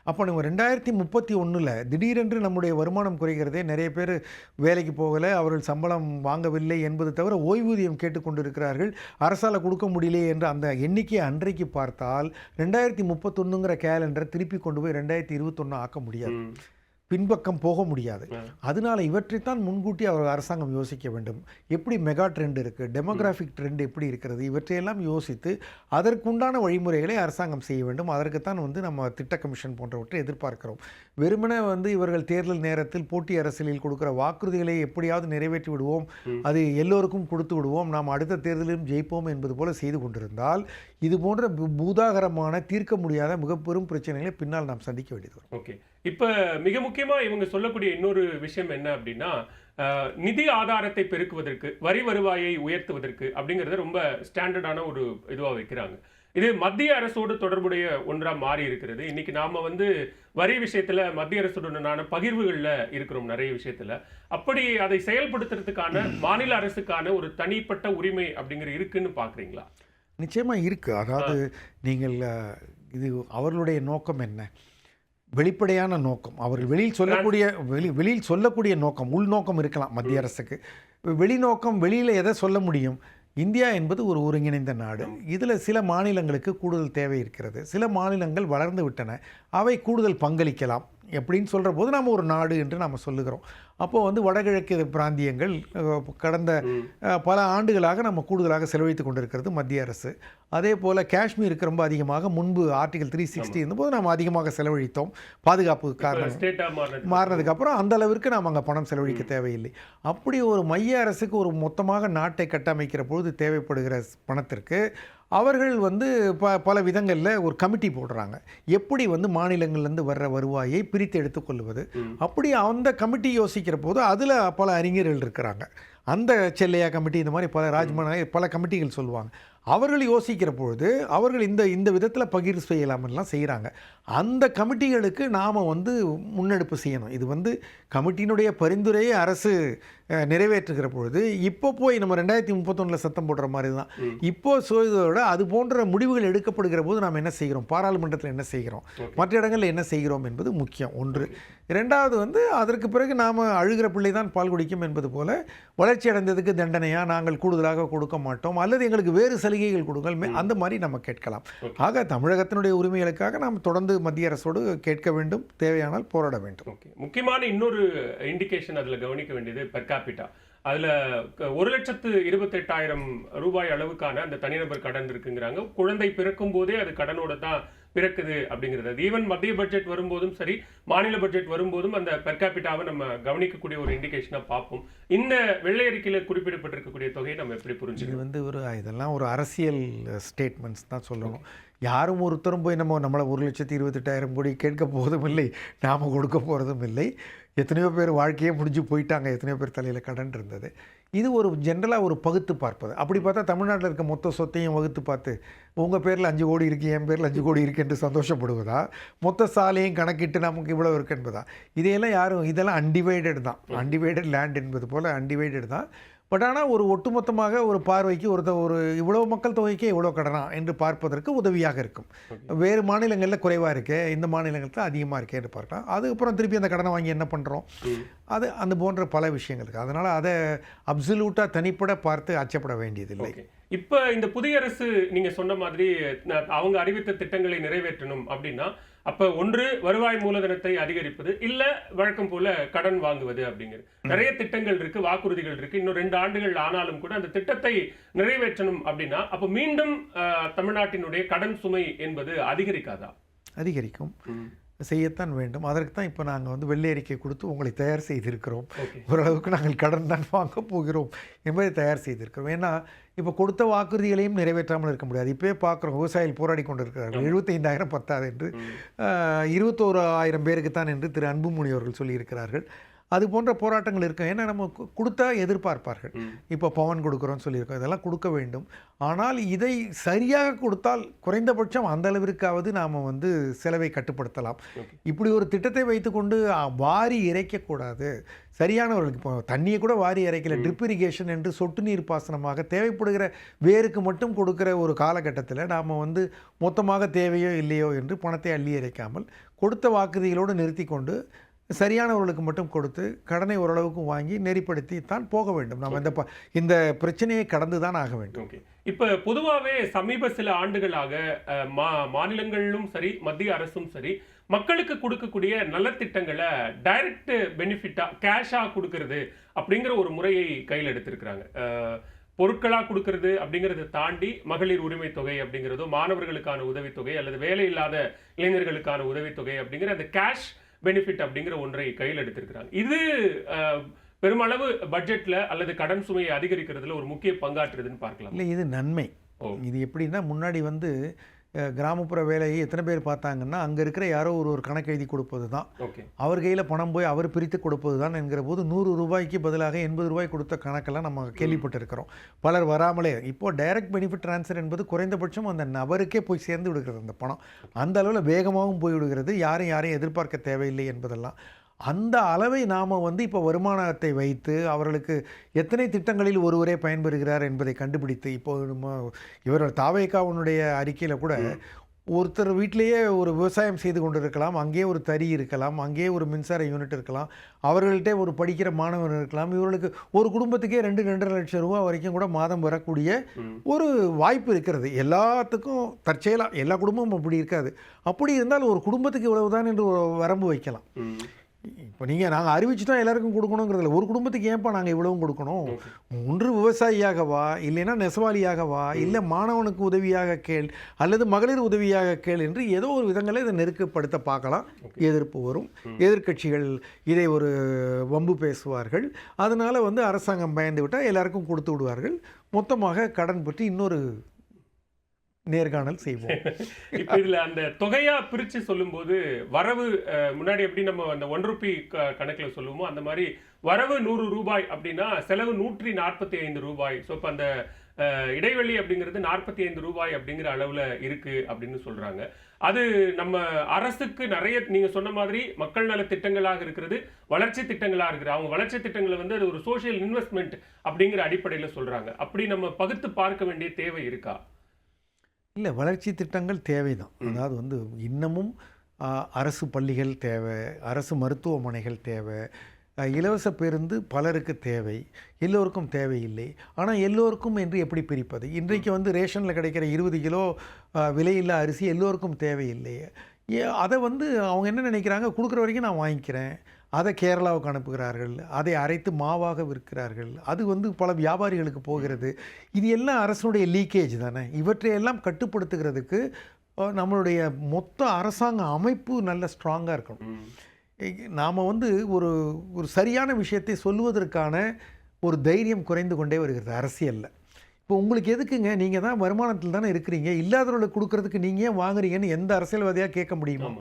அப்போ நம்ம 2031 திடீரென்று நம்முடைய வருமானம் குறைகிறதே, நிறைய பேர் வேலைக்கு போகலை, அவர்கள் சம்பளம் வாங்கவில்லை என்பது தவிர ஓய்வூதியம் கேட்டுக்கொண்டு இருக்கிறார்கள், அரசால் கொடுக்க முடியலையே என்று அந்த எண்ணிக்கையை அன்றைக்கு பார்த்தால் 2031ங்கிற கேலண்டரை திருப்பி கொண்டு போய் 2021 ஆக்க முடியாது, பின்பக்கம் போக முடியாது. அதனால் இவற்றைத்தான் முன்கூட்டி அவர் அரசாங்கம் யோசிக்க வேண்டும். எப்படி மெகா ட்ரெண்ட் இருக்குது, டெமோகிராஃபிக் ட்ரெண்ட் எப்படி இருக்கிறது, இவற்றையெல்லாம் யோசித்து அதற்குண்டான வழிமுறைகளை அரசாங்கம் செய்ய வேண்டும். அதற்குத்தான் வந்து நம்ம திட்ட கமிஷன் போன்றவற்றை எதிர்பார்க்கிறோம். வெறுமனே வந்து இவர்கள் தேர்தல் நேரத்தில் போட்டி அரசியலில் கொடுக்குற வாக்குறுதிகளை எப்படியாவது நிறைவேற்றி விடுவோம், அது எல்லோருக்கும் கொடுத்து விடுவோம், நாம் அடுத்த தேர்தலிலும் ஜெயிப்போம் என்பது போல செய்து கொண்டிருந்தால் இது போன்ற பூதாகரமான தீர்க்க முடியாத மிக பெரும் பிரச்சனைகளை பின்னால் நாம் சந்திக்க வேண்டியது வரும். ஓகே, இப்போ மிக முக்கியமாக இவங்க சொல்லக்கூடிய இன்னொரு விஷயம் என்ன அப்படின்னா, நிதி ஆதாரத்தை பெருக்குவதற்கு, வரி வருவாயை உயர்த்துவதற்கு அப்படிங்கிறத ரொம்ப ஸ்டாண்டர்டான ஒரு இதுவாக வைக்கிறாங்க. இது மத்திய அரசோடு தொடர்புடைய ஒன்றாக மாறி இருக்கிறது. இன்னைக்கு நாம் வந்து வரி விஷயத்தில் மத்திய அரசுடனான பகிர்வுகளில் இருக்கிறோம் நிறைய விஷயத்தில். அப்படி அதை செயல்படுத்துறதுக்கான மாநில அரசுக்கான ஒரு தனிப்பட்ட உரிமை அப்படிங்கிற இருக்குன்னு பார்க்குறீங்களா? நிச்சயமாக இருக்குது. அதாவது நீங்கள் இது அவர்களுடைய நோக்கம் என்ன, வெளிப்படையான நோக்கம், அவர்கள் வெளியில் சொல்லக்கூடிய நோக்கம், உள்நோக்கம் இருக்கலாம் மத்திய அரசுக்கு. வெளிநோக்கம், வெளியில் எதை சொல்ல முடியும்? இந்தியா என்பது ஒரு ஒருங்கிணைந்த நாடு. இதில் சில மாநிலங்களுக்கு கூடுதல் தேவை இருக்கிறது, சில மாநிலங்கள் வளர்ந்து விட்டன, அவை கூடுதல் பங்களிக்கலாம் எப்படின்னு சொல்கிற போது நாம் ஒரு நாடு என்று நாம் சொல்லுகிறோம். அப்போது வந்து வடகிழக்கு பிராந்தியங்கள் கடந்த பல ஆண்டுகளாக நம்ம கூடுதலாக செலவழித்து கொண்டிருக்கிறது மத்திய அரசு. அதே போல் காஷ்மீருக்கு ரொம்ப அதிகமாக, முன்பு ஆர்டிகல் 360 இருந்தபோது நாம் அதிகமாக செலவழித்தோம், பாதுகாப்பு காரணம் மாறினதுக்கப்புறம் அந்த அளவிற்கு நாம் அங்கே பணம் செலவழிக்க தேவையில்லை. அப்படி ஒரு மைய அரசுக்கு ஒரு மொத்தமாக நாட்டை கட்டமைக்கிற பொழுது தேவைப்படுகிற பணத்திற்கு அவர்கள் வந்து பல விதங்களில் ஒரு கமிட்டி போடுறாங்க. எப்படி வந்து மாநிலங்கள்லேருந்து வர்ற வருவாயை பிரித்து எடுத்துக்கொள்வது, அப்படி அந்த கமிட்டி யோசிக்கிற போது அதில் பல அறிஞர்கள் இருக்கிறாங்க. அந்த செல்லையா கமிட்டி, இந்த மாதிரி பல கமிட்டிகள் சொல்லுவாங்க. அவர்கள் யோசிக்கிற பொழுது அவர்கள் இந்த விதத்தில் பகிர்வு செய்யலாமெல்லாம் செய்கிறாங்க. அந்த கமிட்டிகளுக்கு நாம் வந்து முன்னெடுப்பு செய்யணும். இது வந்து கமிட்டியினுடைய பரிந்துரையை அரசு நிறைவேற்றுகிற பொழுது இப்போ போய் நம்ம 2031 சத்தம் போடுற மாதிரி தான். இப்போ சொல்வதோட அது போன்ற முடிவுகள் எடுக்கப்படுகிற போது நாம் என்ன செய்கிறோம், பாராளுமன்றத்தில் என்ன செய்கிறோம், மற்ற இடங்களில் என்ன செய்கிறோம் என்பது முக்கியம் ஒன்று. இரண்டாவது வந்து அதற்கு பிறகு நாம் அழுகிற பிள்ளை தான் பால் குடிக்கும் என்பது போல வளர்ச்சி அடைந்ததுக்கு தண்டனையாக நாங்கள் கூடுதலாக கொடுக்க மாட்டோம், அல்லது எங்களுக்கு வேறு சலுகைகள் கொடுங்கள், அந்த மாதிரி நம்ம கேட்கலாம். ஆக தமிழகத்தினுடைய உரிமைகளுக்காக நாம் தொடர்ந்து மத்திய அரசோடு கேட்க வேண்டும், தேவையானால் போராட வேண்டும். முக்கியமான இன்னொரு இண்டிகேஷன் அதில் கவனிக்க வேண்டியது பெர் கேபிட்டா. அதில் 1,28,000 ரூபாய் அளவுக்கான அந்த தனிநபர் கடன் இருக்குங்கிறாங்க. குழந்தை பிறக்கும் போதே அது கடனோட தான் பிறக்குது அப்படிங்கிறது. ஈவன் மத்திய பட்ஜெட் வரும்போதும் சரி, மாநில பட்ஜெட் வரும்போதும் அந்த பெர் கேபிட்டாவை நம்ம கவனிக்கக்கூடிய ஒரு இண்டிகேஷனாக பார்ப்போம். இந்த வெள்ளை அறிக்கையில் குறிப்பிடப்பட்டிருக்கக்கூடிய தொகையை நம்ம எப்படி புரிஞ்சுக்கணும்? இது வந்து இதெல்லாம் ஒரு அரசியல் ஸ்டேட்மெண்ட்ஸ் தான் சொல்லணும். யாரும் ஒருத்தரும் போய் நம்மளை 1,28,000 கோடி கேட்க போவதும் இல்லை, நாம் கொடுக்க போகிறதும் இல்லை. எத்தனையோ பேர் வாழ்க்கையே முடிஞ்சு போயிட்டாங்க, எத்தனையோ பேர் தலையில் கடன் இருந்தது. இது ஒரு ஜென்ரலாக ஒரு பகுத்து பார்ப்பது. அப்படி பார்த்தா தமிழ்நாட்டில் இருக்க மொத்த சொத்தையும் வகுத்து பார்த்து உங்கள் பேரில் 5 கோடி இருக்குது, என் பேரில் 5 கோடி இருக்குது என்று சந்தோஷப்படுவதா, மொத்த சாலையும் கணக்கிட்டு நமக்கு இவ்வளோ இருக்குது என்பதா? இதையெல்லாம் யாரும், இதெல்லாம் அன்டிவைடட் தான், அன்டிவைடட் லேண்ட் என்பது போல் அன்டிவைடட் தான். பட் ஆனால் ஒரு ஒட்டுமொத்தமாக ஒரு பார்வைக்கு ஒரு இவ்வளோ மக்கள் தொகைக்கே இவ்வளோ கடனா என்று பார்ப்பதற்கு உதவியாக இருக்கும். வேறு மாநிலங்களில் குறைவாக இருக்கே, இந்த மாநிலங்களில் அதிகமாக இருக்கே என்று பார்க்கலாம். அதுக்கப்புறம் திருப்பி அந்த கடனை வாங்கி என்ன பண்ணுறோம், அது அந்த போன்ற பல விஷயங்கள் இருக்குது. அதனால் அதை அப்சல்யூட்டாக தனிப்பட பார்த்து அச்சப்பட வேண்டியதில்லை. இப்ப இந்த புதிய அரசு நீங்க சொன்ன மாதிரி அவங்க அறிவித்த திட்டங்களை நிறைவேற்றணும் அப்படின்னா, அப்ப ஒன்று வருவாய் மூலதனத்தை அதிகரிப்பது, இல்ல வழக்கம் போல கடன் வாங்குவது அப்படிங்கிறது. நிறைய திட்டங்கள் இருக்கு, வாக்குறுதிகள் இருக்கு. இன்னும் 2 ஆண்டுகள் ஆனாலும் கூட அந்த திட்டத்தை நிறைவேற்றணும் அப்படின்னா, அப்ப மீண்டும் தமிழ்நாட்டினுடைய கடன் சுமை என்பது அதிகரிக்காதா? அதிகரிக்கும். செய்யத்தான் வேண்டும். அதற்கு தான் இப்போ நாங்கள் வந்து வெள்ளை அறிக்கை கொடுத்து உங்களை தயார் செய்திருக்கிறோம். ஓரளவுக்கு நாங்கள் கடன் தான் வாங்க போகிறோம் என்பதை தயார் செய்திருக்கிறோம். ஏன்னா இப்போ கொடுத்த வாக்குறுதிகளையும் நிறைவேற்றாமல் இருக்க முடியாது. இப்போயே பார்க்குறோம், விவசாயிகள் போராடி கொண்டு இருக்கிறார்கள். 75,000 பத்தாது என்று 21,000 பேருக்கு தான் என்று திரு அன்புமணி அவர்கள் சொல்லியிருக்கிறார்கள். அது போன்ற போராட்டங்கள் இருக்கும். ஏன்னா நம்ம கொடுத்தா எதிர்பார்ப்பார்கள். இப்போ பவன் கொடுக்குறோன்னு சொல்லியிருக்கோம், இதெல்லாம் கொடுக்க வேண்டும். ஆனால் இதை சரியாக கொடுத்தால் குறைந்தபட்சம் அந்த அளவிற்காவது நாம் வந்து செலவை கட்டுப்படுத்தலாம். இப்படி ஒரு திட்டத்தை வைத்துக்கொண்டு வாரி இறைக்கக்கூடாது. சரியானவர்களுக்கு இப்போ தண்ணியை கூட வாரி இறைக்கல, ட்ரிப் இரிகேஷன் என்று சொட்டு நீர் பாசனமாக தேவைப்படுகிற வேருக்கு மட்டும் கொடுக்குற ஒரு காலகட்டத்தில் நாம் வந்து மொத்தமாக தேவையோ இல்லையோ என்று பணத்தை அள்ளி இறைக்காமல் கொடுத்த வாக்குறுதிகளோடு நிறுத்தி கொண்டு சரியானவர்களுக்கு மட்டும் கொடுத்து கடனை ஓரளவுக்கு வாங்கி நெறிப்படுத்தி தான் போக வேண்டும். நம்ம இந்த பிரச்சனையை கடந்து தான் ஆக வேண்டும். இப்ப பொதுவாகவே சமீப சில ஆண்டுகளாக மாநிலங்களிலும் சரி மத்திய அரசும் சரி மக்களுக்கு கொடுக்கக்கூடிய நலத்திட்டங்களை டைரக்ட் பெனிஃபிட்டா கேஷா கொடுக்கறது அப்படிங்கிற ஒரு முறையை கையில் எடுத்திருக்கிறாங்க. பொருட்களா கொடுக்கறது அப்படிங்கறத தாண்டி மகளிர் உரிமை தொகை அப்படிங்கிறதோ, மாணவர்களுக்கான உதவித்தொகை அல்லது வேலை இல்லாத இளைஞர்களுக்கான உதவித்தொகை அப்படிங்கிற அந்த கேஷ் பெனிஃபிட் அப்படிங்கிற ஒன்றை கையில் எடுத்திருக்கிறாங்க. இது பெருமளவு பட்ஜெட்ல அல்லது கடன் சுமையை அதிகரிக்கிறதுல ஒரு முக்கிய பங்காற்றுதுன்னு பார்க்கலாம். இல்லை, இது நன்மை. இது எப்படின்னா, முன்னாடி வந்து கிராமப்புற வேலையை எத்தனை பேர் பார்த்தாங்கன்னா அங்கே இருக்கிற யாரோ ஒரு கணக்கு எழுதி கொடுப்பது தான், அவர் கையில் பணம் போய் அவர் பிரித்து கொடுப்பது தான் என்கிற போது 100 ரூபாய்க்கு பதிலாக 80 ரூபாய் கொடுத்த கணக்கெல்லாம் நம்ம கேள்விப்பட்டிருக்கிறோம். பலர் வராமலே. இப்போது டைரக்ட் பெனிஃபிட் ட்ரான்ஸ்ஃபர் என்பது குறைந்தபட்சம் அந்த நபருக்கே போய் சேர்ந்து விடுகிறது. அந்த பணம் அந்த அளவில் வேகமாகவும் போய்விடுகிறது. யாரையும் எதிர்பார்க்க தேவையில்லை என்பதெல்லாம். அந்த அளவை நாம் வந்து இப்போ வருமானத்தை வைத்து அவர்களுக்கு எத்தனை திட்டங்களில் ஒருவரே பயன்பெறுகிறார் என்பதை கண்டுபிடித்து, இப்போ இவர்கள் தாவேகாவுடைய அறிக்கையில் கூட ஒருத்தர் வீட்டிலேயே ஒரு விவசாயம் செய்து கொண்டு இருக்கலாம், அங்கேயே ஒரு தறி இருக்கலாம், அங்கேயே ஒரு மின்சார யூனிட் இருக்கலாம், அவர்கள்ட்டே ஒரு படிக்கிற மாணவன் இருக்கலாம். இவர்களுக்கு ஒரு குடும்பத்துக்கே 2-2.5 லட்சம் ரூபா வரைக்கும் கூட மாதம் வரக்கூடிய ஒரு வாய்ப்பு இருக்கிறது. எல்லாத்துக்கும் தற்செயலாக எல்லா குடும்பமும் அப்படி இருக்காது. அப்படி இருந்தால் ஒரு குடும்பத்துக்கு இவ்வளவுதான் என்று ஒரு வரம்பு வைக்கலாம். இப்போ நாங்கள் அறிவிச்சுட்டோம் எல்லாருக்கும் கொடுக்கணுங்கிறதுல ஒரு குடும்பத்துக்கு ஏன்ப்பா நாங்கள் இவ்வளவும் கொடுக்கணும்? ஒன்று விவசாயியாகவா, இல்லைன்னா நெசவாளியாகவா, இல்லை மாணவனுக்கு உதவியாக கேள் அல்லது மகளிர் உதவியாக கேள் என்று ஏதோ ஒரு விதங்களை இதை நெருக்கப்படுத்த பார்க்கலாம். எதிர்ப்பு வரும். எதிர்கட்சிகள் இதை ஒரு வம்பு பேசுவார்கள். அதனால் வந்து அரசாங்கம் பயந்து விட்டால் எல்லாருக்கும் கொடுத்து விடுவார்கள். மொத்தமாக கடன் பற்றி இன்னொரு நேர்காணல் செய்வோம். இப்போ இதுல அந்த தொகையா பிரிச்சு சொல்லும்போது வரவு முன்னாடி எப்படி நம்ம அந்த 1 ரூபி கணக்குல சொல்லுவோமோ அந்த மாதிரி வரவு 100 ரூபாய் அப்படின்னா செலவு 145 ரூபாய். ஸோ இப்போ அந்த இடைவெளி அப்படிங்கிறது 45 ரூபாய் அப்படிங்கிற அளவுல இருக்கு அப்படின்னு சொல்றாங்க. அது நம்ம அரசுக்கு நிறைய நீங்க சொன்ன மாதிரி மக்கள் நல திட்டங்களாக இருக்கிறது, வளர்ச்சி திட்டங்களாக இருக்கிறது. அவங்க வளர்ச்சி திட்டங்களை வந்து அது ஒரு சோசியல் இன்வெஸ்ட்மெண்ட் அப்படிங்கிற அடிப்படையில் சொல்றாங்க. அப்படி நம்ம பகுத்து பார்க்க வேண்டிய தேவை இருக்கா? இல்லை, வளர்ச்சி திட்டங்கள் தேவைதான். அதாவது வந்து இன்னமும் அரசு பள்ளிகள் தேவை, அரசு மருத்துவமனைகள் தேவை, இலவச பேருந்து பலருக்கு தேவை, எல்லோருக்கும் தேவையில்லை. ஆனால் எல்லோருக்கும் என்று எப்படி பிரிப்பது? இன்றைக்கு வந்து ரேஷனில் கிடைக்கிற 20 கிலோ விலையில்லா அரிசி எல்லோருக்கும் தேவையில்லை. அதை வந்து அவங்க என்ன நினைக்கிறாங்க, கொடுக்குற வரைக்கும் நான் வாங்கிக்கிறேன். அதை கேரளாவுக்கு அனுப்புகிறார்கள், அதை அரைத்து மாவாக விற்கிறார்கள். அது வந்து பல வியாபாரிகளுக்கு போகிறது. இது எல்லாம் அரசுடைய லீக்கேஜ் தானே. இவற்றையெல்லாம் கட்டுப்படுத்துகிறதுக்கு நம்மளுடைய மொத்த அரசாங்க அமைப்பு நல்ல ஸ்ட்ராங்காக இருக்கணும். நாம் வந்து ஒரு ஒரு சரியான விஷயத்தை சொல்லுவதற்கான ஒரு தைரியம் குறைந்து கொண்டே வருகிறது அரசியலில். இப்போ உங்களுக்கு எதுக்குங்க, நீங்கள் தான் வருமானத்தில் தானே இருக்கிறீங்க, இல்லாதவர்களுக்கு கொடுக்கறதுக்கு நீங்கள் ஏன் வாங்குறீங்கன்னு எந்த அரசியல்வாதியாக கேட்க முடியுமா?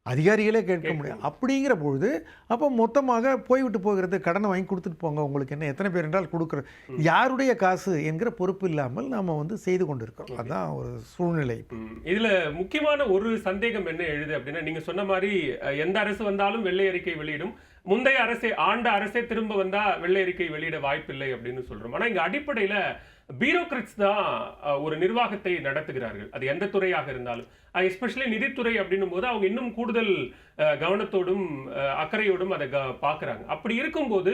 அதிகாரிகளே கேட்க முடியும். அப்படிங்கிற பொழுது அப்போ மொத்தமாக போய்விட்டு போகிறது. கடனை வாங்கி கொடுத்துட்டு போங்க, உங்களுக்கு என்ன, எத்தனை பேர் என்றால் கொடுக்குற, யாருடைய காசு என்கிற பொறுப்பு இல்லாமல் நாம் வந்து செய்து கொண்டு இருக்கிறோம். அதுதான் ஒரு சூழ்நிலை. இதில் முக்கியமான ஒரு சந்தேகம் என்ன எழுது அப்படின்னா, நீங்கள் சொன்ன மாதிரி எந்த அரசு வந்தாலும் வெள்ளை அறிக்கை வெளியிடும், முந்தைய அரசே ஆண்ட அரசே திரும்ப வந்தால் வெள்ளை அறிக்கை வெளியிட வாய்ப்பில்லை அப்படின்னு சொல்கிறோம். ஆனால் இங்கே அடிப்படையில் பியூரோக்ராட்ஸ் தான் ஒரு நிர்வாகத்தை நடத்துகிறார்கள். அது எந்த துறையாக இருந்தாலும். எஸ்பெஷலி நிதித்துறை அப்படின்னும் போது அவங்க இன்னும் கூடுதல் கவனத்தோடும் அக்கறையோடும் அதை பார்க்குறாங்க. அப்படி இருக்கும்போது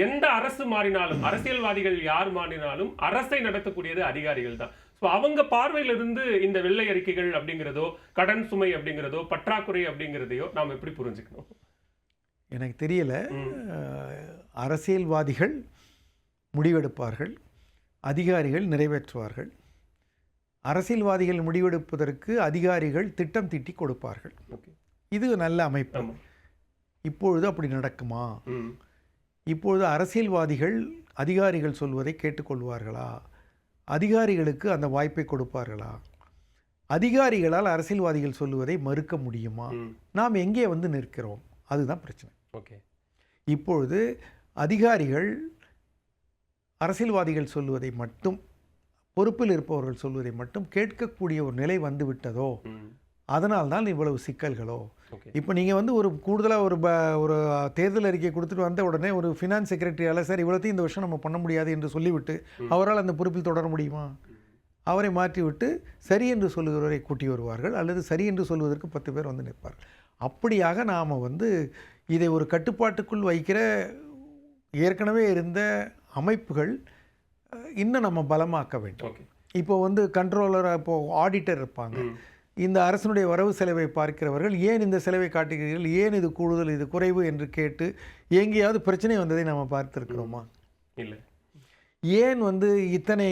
எந்த அரசு மாறினாலும், அரசியல்வாதிகள் யார் மாறினாலும் அரசை நடத்தக்கூடியது அதிகாரிகள் தான். ஸோ அவங்க பார்வையிலிருந்து இந்த வெள்ளை அறிக்கைகள் அப்படிங்கிறதோ, கடன் சுமை அப்படிங்கிறதோ, பற்றாக்குறை அப்படிங்கிறதையோ நாம் எப்படி புரிஞ்சுக்கணும்? எனக்கு தெரியல. அரசியல்வாதிகள் முடிவெடுப்பார்கள், அதிகாரிகள் நிறைவேற்றுவார்கள். அரசியல்வாதிகள் முடிவெடுப்பதற்கு அதிகாரிகள் திட்டம் தீட்டி கொடுப்பார்கள். இது நல்ல அமைப்பு. இப்பொழுது அப்படி நடக்குமா? இப்பொழுது அரசியல்வாதிகள் அதிகாரிகள் சொல்வதை கேட்டுக்கொள்வார்களா? அதிகாரிகளுக்கு அந்த வாய்ப்பை கொடுப்பார்களா? அதிகாரிகளால் அரசியல்வாதிகள் சொல்லுவதை மறுக்க முடியுமா? நாம் எங்கே வந்து நிற்கிறோம்? அதுதான் பிரச்சனை. இப்பொழுது அதிகாரிகள் அரசியல்வாதிகள் சொல்லுவதை மட்டும், பொறுப்பில் இருப்பவர்கள் சொல்வதை மட்டும் கேட்கக்கூடிய ஒரு நிலை வந்து விட்டதோ, அதனால்தான் இவ்வளவு சிக்கல்களோ. இப்போ நீங்கள் வந்து ஒரு கூடுதலாக ஒரு தேர்தல் அறிக்கை கொடுத்துட்டு வந்த உடனே ஒரு ஃபினான்ஸ் செக்ரட்டரியால் சார் இவ்வளோத்தையும் இந்த வருஷம் நம்ம பண்ண முடியாது என்று சொல்லிவிட்டு அவரால் அந்த பொறுப்பில் தொடர முடியுமா? அவரை மாற்றிவிட்டு சரி என்று சொல்லுகிறவரை கூட்டி வருவார்கள், அல்லது சரி என்று சொல்வதற்கு 10 பேர் வந்து நிற்பார்கள். அப்படியாக நாம் வந்து இதை ஒரு கட்டுப்பாட்டுக்குள் வைக்கிற ஏற்கனவே இருந்த அமைப்புகள் இன்னும் நம்ம பலமாக்க வேண்டும். இப்போ வந்து கண்ட்ரோலர், இப்போது ஆடிட்டர் இருப்பாங்க. இந்த அரசனுடைய வரவு செலவை பார்க்கிறவர்கள் ஏன் இந்த செலவை காட்டுகிறீர்கள், ஏன் இது கூடுதல், இது குறைவு என்று கேட்டு எங்கேயாவது பிரச்சனை வந்ததை நம்ம பார்த்துருக்கிறோமா? இல்லை. ஏன் வந்து இத்தனை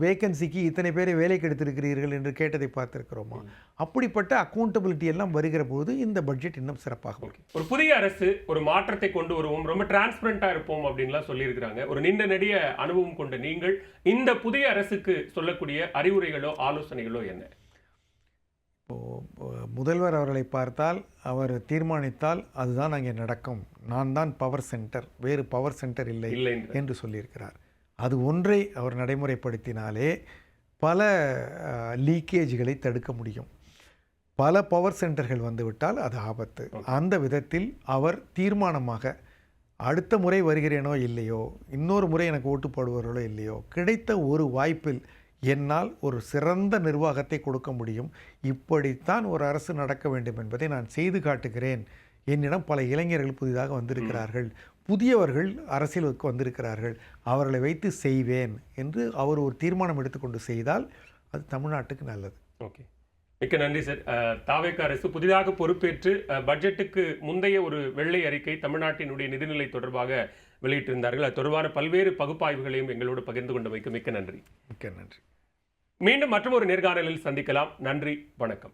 வேக்கன்சிக்கு இத்தனை பேரை வேலைக்கு எடுத்திருக்கிறீர்கள் என்று கேட்டதை பார்த்துருக்கிறோமா? அப்படிப்பட்ட அக்கௌண்டபிலிட்டி எல்லாம் வருகிற போது இந்த பட்ஜெட் இன்னும் சிறப்பாக. ஒரு புதிய அரசு ஒரு மாற்றத்தை கொண்டு வருவோம், ரொம்ப டிரான்ஸ்பரண்டா இருப்போம் அப்படின்லாம் சொல்லியிருக்கிறாங்க. ஒரு நீண்ட நெடிய அனுபவம் கொண்ட நீங்கள் இந்த புதிய அரசுக்கு சொல்லக்கூடிய அறிவுரைகளோ ஆலோசனைகளோ என்ன? முதல்வர் அவர்களை பார்த்தால் அவர் தீர்மானித்தால் அதுதான் அங்கே நடக்கும், நான் தான் பவர் சென்டர், வேறு பவர் சென்டர் இல்லை என்று சொல்லியிருக்கிறார். அது ஒன்றை அவர் நடைமுறைப்படுத்தினாலே பல லீக்கேஜ்களை தடுக்க முடியும். பல பவர் சென்டர்கள் வந்துவிட்டால் அது ஆபத்து. அந்த விதத்தில் அவர் தீர்மானமாக அடுத்த முறை வருகிறேனோ இல்லையோ, இன்னொரு முறை எனக்கு ஓட்டு போடுவார்களோ இல்லையோ, கிடைத்த ஒரு வாய்ப்பில் என்னால் ஒரு சிறந்த நிர்வாகத்தை கொடுக்க முடியும், இப்படித்தான் ஒரு அரசு நடக்க வேண்டும் என்பதை நான் செய்து காட்டுகிறேன். என்னிடம் பல இளைஞர்கள் புதிதாக வந்திருக்கிறார்கள், புதியவர்கள் அரசியலுக்கு வந்திருக்கிறார்கள், அவர்களை வைத்து செய்வேன் என்று அவர் ஒரு தீர்மானம் எடுத்துக்கொண்டு செய்தால் அது தமிழ்நாட்டுக்கு நல்லது. ஓகே, மிக்க நன்றி சார். தாவேக அரசு புதிதாக பொறுப்பேற்று பட்ஜெட்டுக்கு முந்தைய ஒரு வெள்ளை அறிக்கை தமிழ்நாட்டினுடைய நிதிநிலை தொடர்பாக வெளியிட்டிருந்தார்கள். அது தொடர்பான பல்வேறு பகுப்பாய்வுகளையும் எங்களோடு பகிர்ந்து கொண்டமைக்கு மிக்க நன்றி. மிக்க நன்றி. மீண்டும் மற்றொரு நேர்காணலில் சந்திக்கலாம். நன்றி, வணக்கம்.